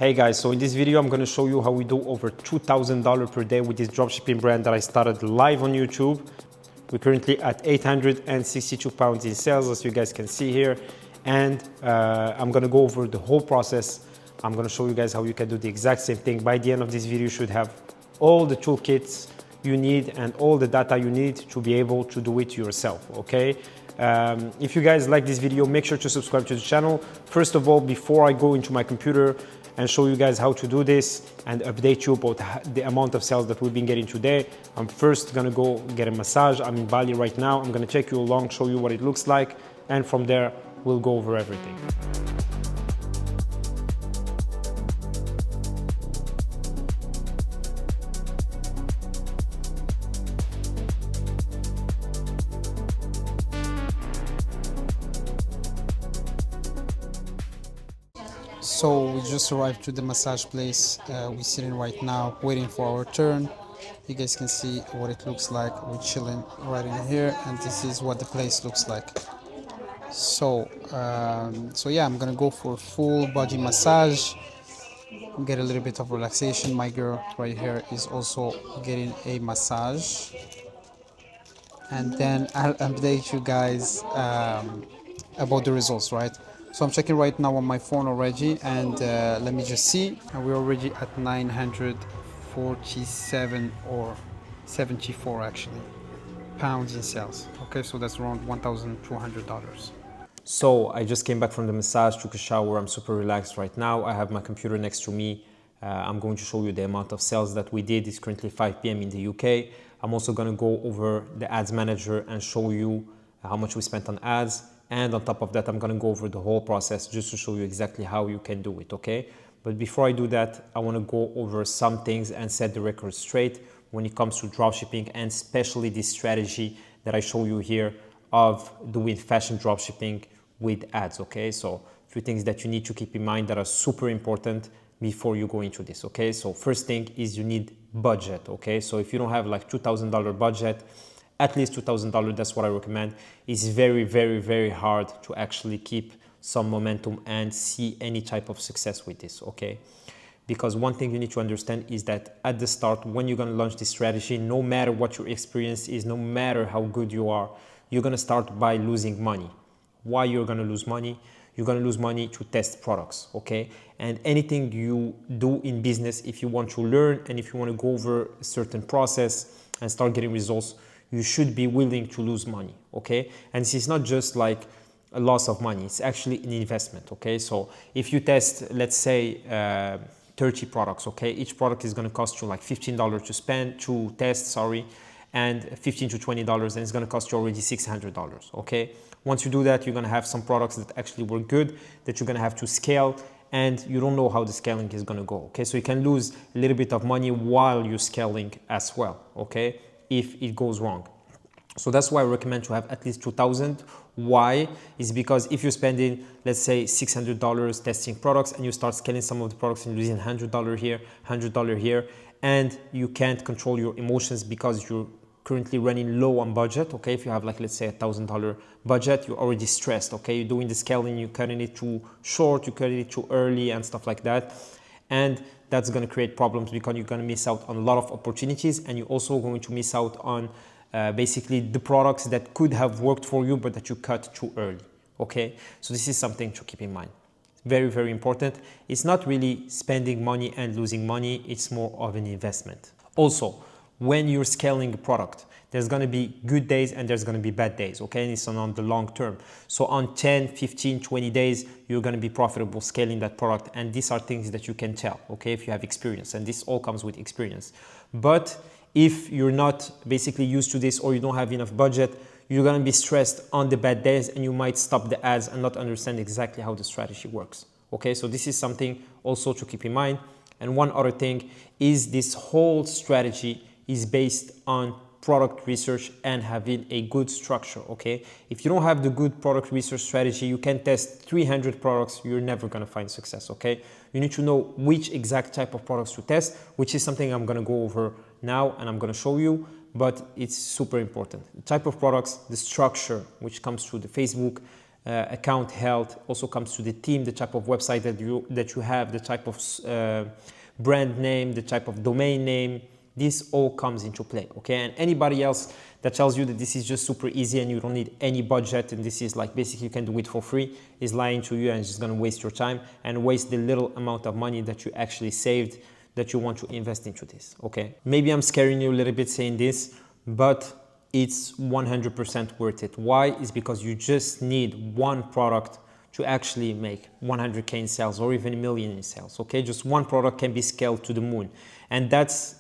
Hey guys, so in this video I'm going to show you how we do over $2,000 per day with this dropshipping brand that I started live on YouTube. We're currently at 862 pounds in sales, as you guys can see here. And I'm going to go over the whole process. I'm going to show you guys how you can do the exact same thing. By the end of this video, you should have all the toolkits you need and all the data you need to be able to do it yourself, okay? If you guys like this video, make sure to subscribe to the channel. First of all, before I go into my computer and show you guys how to do this and update you about the amount of sales that we've been getting today, I'm first gonna go get a massage. I'm in Bali right now. I'm gonna take you along, show you what it looks like, and from there, we'll go over everything. So we just arrived to the massage place. We're sitting right now waiting for our turn. You guys can see what it looks like. We're chilling right in here, and this is what the place looks like. So yeah, I'm gonna go for a full body massage, get a little bit of relaxation. My girl right here is also getting a massage, and then I'll update you guys about the results, right? So I'm checking right now on my phone already, and let me just see. And we're already at 947 or 74 actually pounds in sales. Okay, so that's around $1,200. So I just came back from the massage, took a shower. I'm super relaxed right now. I have my computer next to me. I'm going to show you the amount of sales that we did. It's currently 5 p.m. in the UK. I'm also going to go over the ads manager and show you how much we spent on ads. And on top of that, I'm going to go over the whole process just to show you exactly how you can do it, okay? But before I do that, I want to go over some things and set the record straight when it comes to dropshipping, and especially this strategy that I show you here of doing fashion dropshipping with ads, okay? So a few things that you need to keep in mind that are super important before you go into this, okay? So first thing is you need budget, okay? So if you don't have like $2,000 budget, at least $2,000, that's what I recommend. It's very, very, very hard to actually keep some momentum and see any type of success with this, okay? Because one thing you need to understand is that at the start, when you're gonna launch this strategy, no matter what your experience is, no matter how good you are, you're gonna start by losing money. Why you're gonna lose money? You're gonna lose money to test products, okay? And anything you do in business, if you want to learn and if you wanna go over a certain process and start getting results, you should be willing to lose money, okay? And this is not just like a loss of money, it's actually an investment, okay? So if you test, let's say, 30 products, okay? Each product is gonna cost you like $15 to test, and $15 to $20, and it's gonna cost you already $600, okay? Once you do that, you're gonna have some products that actually work good, that you're gonna have to scale, and you don't know how the scaling is gonna go, okay? So you can lose a little bit of money while you're scaling as well, okay? If it goes wrong. So that's why I recommend to have at least 2,000. Why? Is because if you're spending, let's say $600 testing products and you start scaling some of the products and losing $100 here, $100 here, and you can't control your emotions because you're currently running low on budget, okay? If you have like, let's say $1,000 budget, you're already stressed, okay? You're doing the scaling, you're cutting it too short, you're cutting it too early and stuff like that. And that's going to create problems because you're going to miss out on a lot of opportunities, and you're also going to miss out on basically the products that could have worked for you but that you cut too early, okay? So this is something to keep in mind. Very, very important. It's not really spending money and losing money. It's more of an investment. Also, when you're scaling a product, there's going to be good days and there's going to be bad days, okay? And it's on the long term. So on 10, 15, 20 days, you're going to be profitable scaling that product. And these are things that you can tell, okay? If you have experience, and this all comes with experience. But if you're not basically used to this, or you don't have enough budget, you're going to be stressed on the bad days, and you might stop the ads and not understand exactly how the strategy works, okay? So this is something also to keep in mind. And one other thing is this whole strategy is based on product research and having a good structure, okay? If you don't have the good product research strategy, you can test 300 products, you're never gonna find success, okay? You need to know which exact type of products to test, which is something I'm gonna go over now and I'm gonna show you, but it's super important. The type of products, the structure, which comes through the Facebook account health, also comes to the team, the type of website that you have, the type of brand name, the type of domain name. This all comes into play, okay? And anybody else that tells you that this is just super easy and you don't need any budget and this is like basically you can do it for free is lying to you and just gonna waste your time and waste the little amount of money that you actually saved that you want to invest into this, okay? Maybe I'm scaring you a little bit saying this, but it's 100% worth it. Why? Is because you just need one product to actually make 100K in sales or even a million in sales, okay? Just one product can be scaled to the moon. And that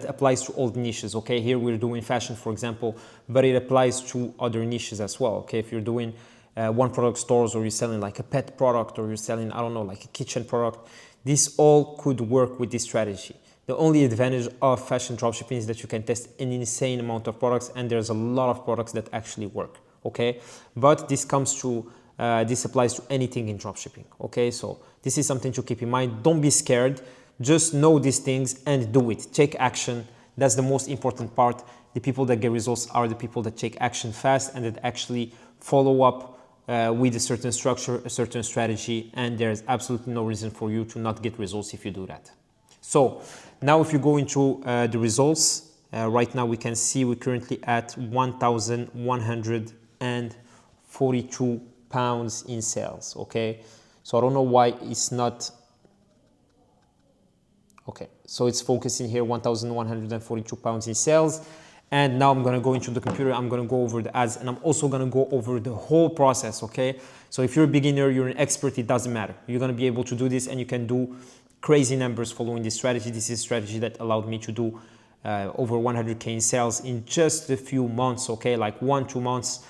applies to all the niches, okay? Here we're doing fashion, for example, but it applies to other niches as well, okay? If you're doing one product stores or you're selling like a pet product or you're selling, I don't know, like a kitchen product, this all could work with this strategy. The only advantage of fashion dropshipping is that you can test an insane amount of products and there's a lot of products that actually work, okay? But this applies to anything in dropshipping, okay? So this is something to keep in mind. Don't be scared. Just know these things and do it. Take action. That's the most important part. The people that get results are the people that take action fast and that actually follow up with a certain structure, a certain strategy, and there's absolutely no reason for you to not get results if you do that. So now if you go into the results, right now we can see we're currently at 1,142 pounds in sales, okay? So I don't know why it's not. Okay, so it's focusing here 1,142 pounds in sales. And now I'm gonna go into the computer, I'm gonna go over the ads, and I'm also gonna go over the whole process, okay? So if you're a beginner, you're an expert, it doesn't matter. You're gonna be able to do this and you can do crazy numbers following this strategy. This is a strategy that allowed me to do over 100K in sales in just a few months, okay? Like 1-2 months.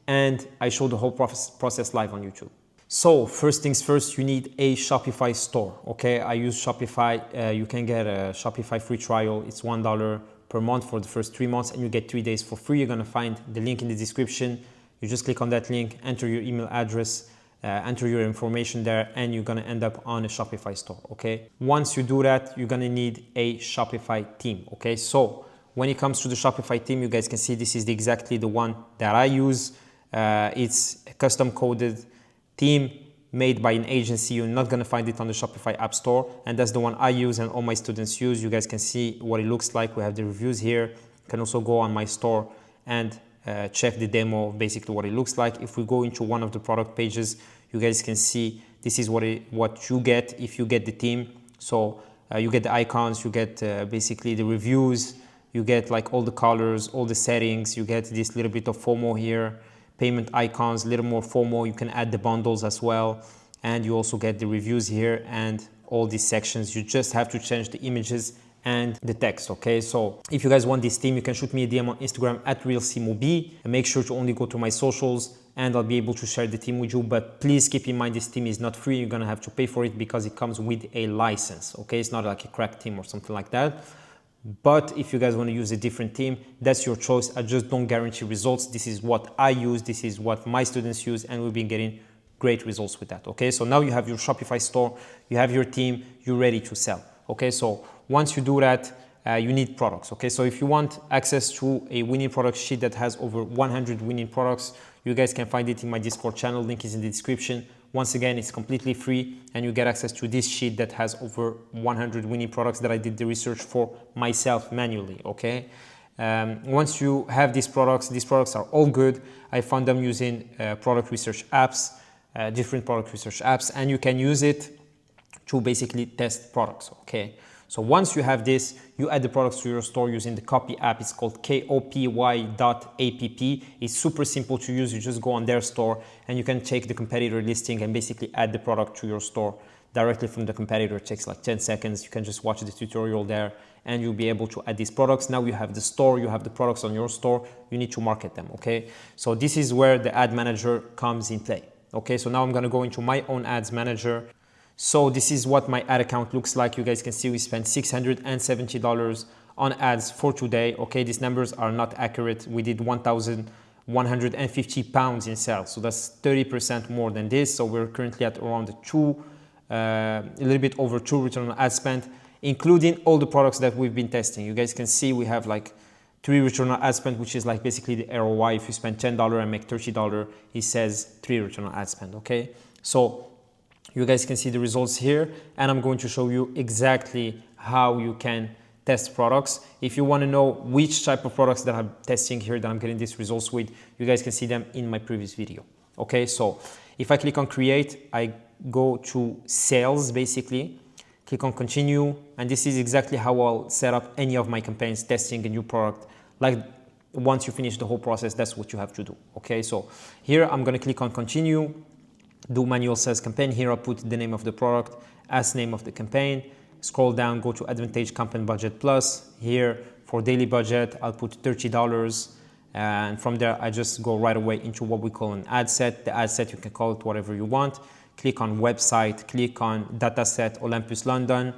And I showed the whole process live on YouTube. So first things first, you need a Shopify store, okay? I use Shopify. You can get a Shopify free trial. It's $1 per month for the first 3 months and you get 3 days for free. You're gonna find the link in the description. You just click on that link, enter your email address, enter your information there, and you're gonna end up on a Shopify store, okay? Once you do that, you're gonna need a Shopify team, okay? So when it comes to the Shopify team, you guys can see this is exactly the one that I use. It's a custom coded team made by an agency. You're not going to find it on the Shopify App Store, and that's the one I use and all my students use. You guys can see what it looks like. We have the reviews here. You can also go on my store and check the demo of basically what it looks like. If we go into one of the product pages, you guys can see this is what you get if you get the team. So you get the icons, you get basically the reviews, you get like all the colors, all the settings, you get this little bit of FOMO here, payment icons, a little more FOMO. You can add the bundles as well. And you also get the reviews here and all these sections. You just have to change the images and the text, okay? So if you guys want this team, you can shoot me a DM on Instagram at RealSimoB, and make sure to only go to my socials and I'll be able to share the team with you. But please keep in mind, this team is not free. You're gonna have to pay for it because it comes with a license, okay? It's not like a crack team or something like that. But if you guys want to use a different team, that's your choice. I just don't guarantee results. This is what I use. This is what my students use, and we've been getting great results with that, okay? So now you have your Shopify store, you have your team, you're ready to sell, okay? So once you do that, you need products, okay? So if you want access to a winning product sheet that has over 100 winning products, you guys can find it in my Discord channel. Link is in the description. Once again, it's completely free and you get access to this sheet that has over 100 winning products that I did the research for myself manually, okay? Once you have these products are all good. I found them using product research apps, different product research apps, and you can use it to basically test products, okay? So once you have this, you add the products to your store using the Copy app. It's called kopy.app. It's super simple to use. You just go on their store and you can take the competitor listing and basically add the product to your store directly from the competitor. It takes like 10 seconds. You can just watch the tutorial there and you'll be able to add these products. Now you have the store, you have the products on your store. You need to market them, okay? So this is where the ad manager comes in play, okay? So now I'm gonna go into my own ads manager. So this is what my ad account looks like. You guys can see we spent $670 on ads for today. Okay, these numbers are not accurate. We did 1,150 pounds in sales. So that's 30% more than this. So we're currently at around a little bit over 2 return on ad spend, including all the products that we've been testing. You guys can see we have like 3 return on ad spend, which is like basically the ROI. If you spend $10 and make $30, it says 3 return on ad spend, okay? So you guys can see the results here, and I'm going to show you exactly how you can test products. If you want to know which type of products that I'm testing here, that I'm getting these results with, you guys can see them in my previous video. Okay, so if I click on create, I go to sales basically, click on continue, and this is exactly how I'll set up any of my campaigns testing a new product. Like once you finish the whole process, that's what you have to do. Okay, so here I'm going to click on continue, do manual sales campaign. Here I'll put the name of the product as name of the campaign. Scroll down, go to Advantage Campaign Budget Plus. Here for daily budget, I'll put $30. And from there, I just go right away into what we call an ad set. The ad set, you can call it whatever you want. Click on website, click on data set, Olympus London,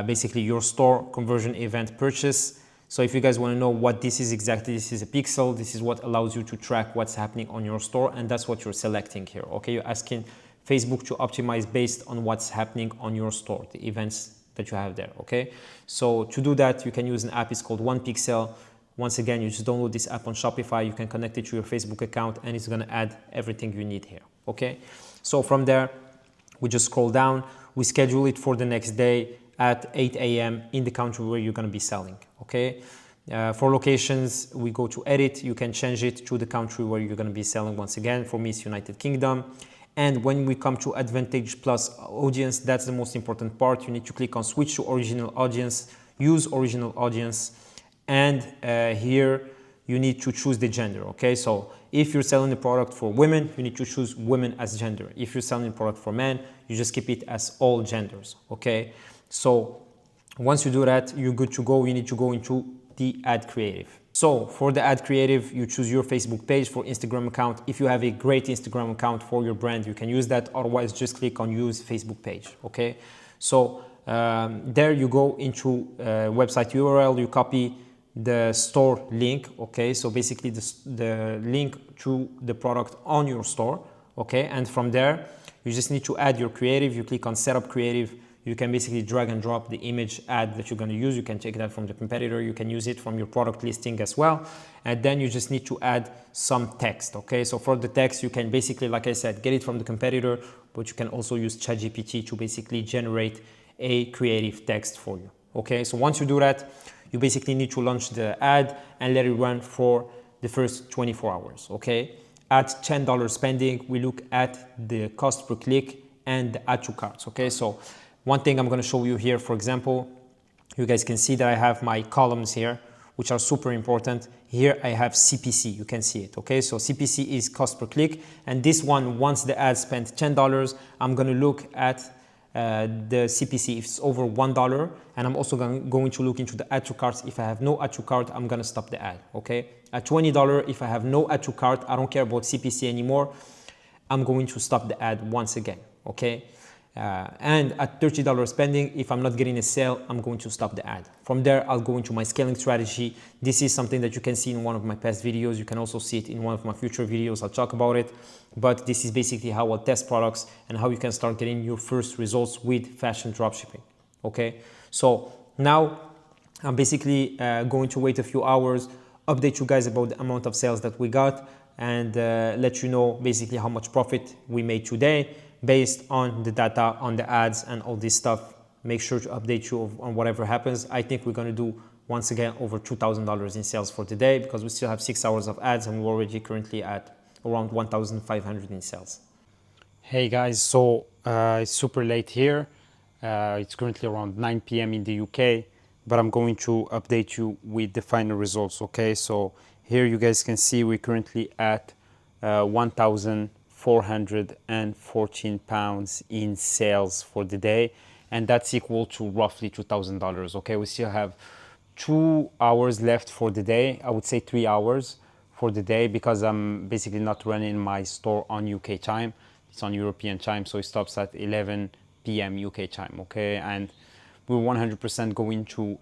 basically your store, conversion event purchase. So if you guys want to know what this is exactly, this is a pixel. This is what allows you to track what's happening on your store, and that's what you're selecting here. Okay, you're asking Facebook to optimize based on what's happening on your store, the events that you have there. Okay, so to do that, you can use an app. It's called One Pixel. Once again, you just download this app on Shopify. You can connect it to your Facebook account, and it's going to add everything you need here. Okay, so from there, we just scroll down. We schedule it for the next day at 8 a.m. in the country where you're going to be selling. Okay, for locations, we go to edit. You can change it to the country where you're going to be selling. Once again, for me, it's United Kingdom. And when we come to Advantage Plus audience, that's the most important part. You need to click on switch to original audience, use original audience. And here you need to choose the gender. Okay, so if you're selling the product for women, you need to choose women as gender. If you're selling the product for men, you just keep it as all genders. Okay, so once you do that, you're good to go. You need to go into the ad creative. So for the ad creative, you choose your Facebook page. For Instagram account, if you have a great Instagram account for your brand, you can use that. Otherwise, just click on use Facebook page. Okay, so there you go into website URL. You copy the store link. Okay, so basically the link to the product on your store. Okay, and from there you just need to add your creative. You click on setup creative. You can basically drag and drop the image ad that you're going to use. You can take that from the competitor. You can use it from your product listing as well. And then you just need to add some text. Okay, so for the text, you can basically, like I said, get it from the competitor, but you can also use ChatGPT to basically generate a creative text for you. Okay, so once you do that, you basically need to launch the ad and let it run for the first 24 hours. Okay, at $10 spending, we look at the cost per click and the add to carts. Okay, so one thing I'm going to show you here, for example, you guys can see that I have my columns here, which are super important. Here I have CPC, you can see it. Okay, so CPC is cost per click, and this one, once the ad spent $10, I'm going to look at the CPC if it's over $1, and I'm also going to look into the add to carts. If I have no add to cart, I'm going to stop the ad. Okay, at $20, if I have no add to cart, I don't care about CPC anymore, I'm going to stop the ad once again. Okay, and at $30 spending, if I'm not getting a sale, I'm going to stop the ad. From there, I'll go into my scaling strategy. This is something that you can see in one of my past videos. You can also see it in one of my future videos. I'll talk about it, but this is basically how I'll test products and how you can start getting your first results with fashion dropshipping. Okay, so now I'm basically going to wait a few hours, update you guys about the amount of sales that we got, and let you know basically how much profit we made today based on the data, on the ads and all this stuff. Make sure to update you on whatever happens. I think we're going to do, once again, over $2,000 in sales for today, because we still have 6 hours of ads and we're already currently at around 1,500 in sales. Hey guys, so it's super late here. It's currently around 9 p.m. in the UK, but I'm going to update you with the final results. Okay, so here you guys can see we're currently at 1,414 pounds in sales for the day, and that's equal to roughly $2,000. Okay, we still have 2 hours left for the day. I would say 3 hours for the day, because I'm basically not running my store on UK time. It's on European time, so it stops at 11 p.m. UK time. Okay, and we're 100% going to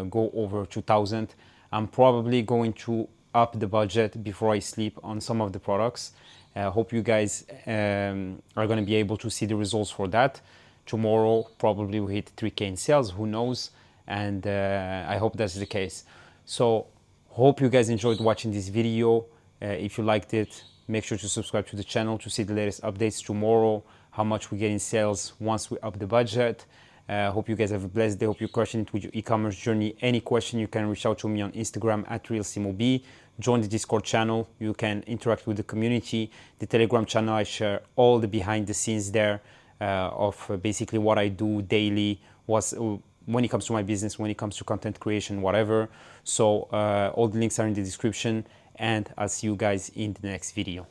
go over 2,000. I'm probably going to up the budget before I sleep on some of the products. Hope you guys are going to be able to see the results for that. Tomorrow probably we hit 3K in sales, who knows, and I hope that's the case. So Hope you guys enjoyed watching this video. If you liked it, make sure to subscribe to the channel to see the latest updates tomorrow, how much we get in sales once we up the budget. Hope you guys have a blessed day. Hope you're crushing it with your e-commerce journey. Any question, you can reach out to me on Instagram at RealSimoB. Join the Discord channel. You can interact with the community. The Telegram channel, I share all the behind the scenes there of basically what I do daily, when it comes to my business, when it comes to content creation, whatever. So all the links are in the description, and I'll see you guys in the next video.